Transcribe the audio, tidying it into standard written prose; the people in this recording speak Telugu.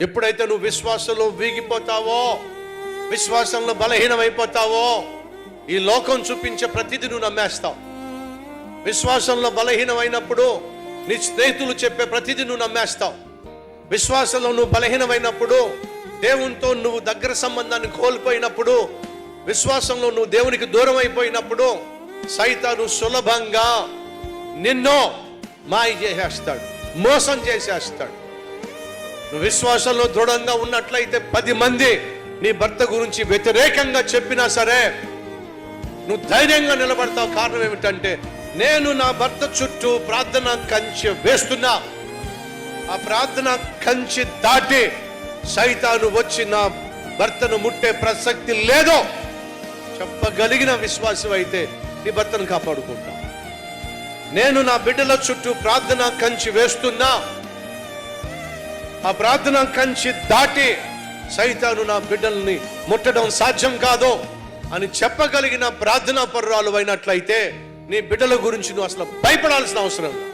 ఎప్పుడైతే నువ్వు విశ్వాసంలో వీగిపోతావో, విశ్వాసంలో బలహీనమైపోతావో, ఈ లోకం చూపించే ప్రతిదీ నువ్వు నమ్మేస్తావు. విశ్వాసంలో బలహీనమైనప్పుడు నీ స్నేహితులు చెప్పే ప్రతిదీ నువ్వు నమ్మేస్తావు. విశ్వాసంలో నువ్వు బలహీనమైనప్పుడు, దేవునితో నువ్వు దగ్గర సంబంధాన్ని కోల్పోయినప్పుడు, విశ్వాసంలో నువ్వు దేవునికి దూరం అయిపోయినప్పుడు సైతాను సులభంగా నిన్ను మాయ చేసేస్తాడు, మోసం చేసేస్తాడు. నువ్వు విశ్వాసంలో దృఢంగా ఉన్నట్లయితే 10 మంది నీ భర్త గురించి వ్యతిరేకంగా చెప్పినా సరే నువ్వు ధైర్యంగా నిలబడతావు. కారణం ఏమిటంటే, నేను నా భర్త చుట్టూ ప్రార్థన కంచె వేస్తున్నా, ఆ ప్రార్థన కంచె దాటి సైతాను వచ్చి నా భర్తను ముట్టే ప్రసక్తి లేదు చెప్పగలిగిన విశ్వాసం అయితే నీ భర్తను కాపాడుకుంటా. నేను నా బిడ్డల చుట్టూ ప్రార్థన కంచె వేస్తున్నా, ఆ ప్రార్థన కంచె దాటి సైతాను నా బిడ్డల్ని ముట్టడం సాధ్యం కాదు అని చెప్పగలిగిన ప్రార్థనా పరురాలు అయినట్లయితే నీ బిడ్డల గురించి నువ్వు అసలు భయపడాల్సిన అవసరం లేదు.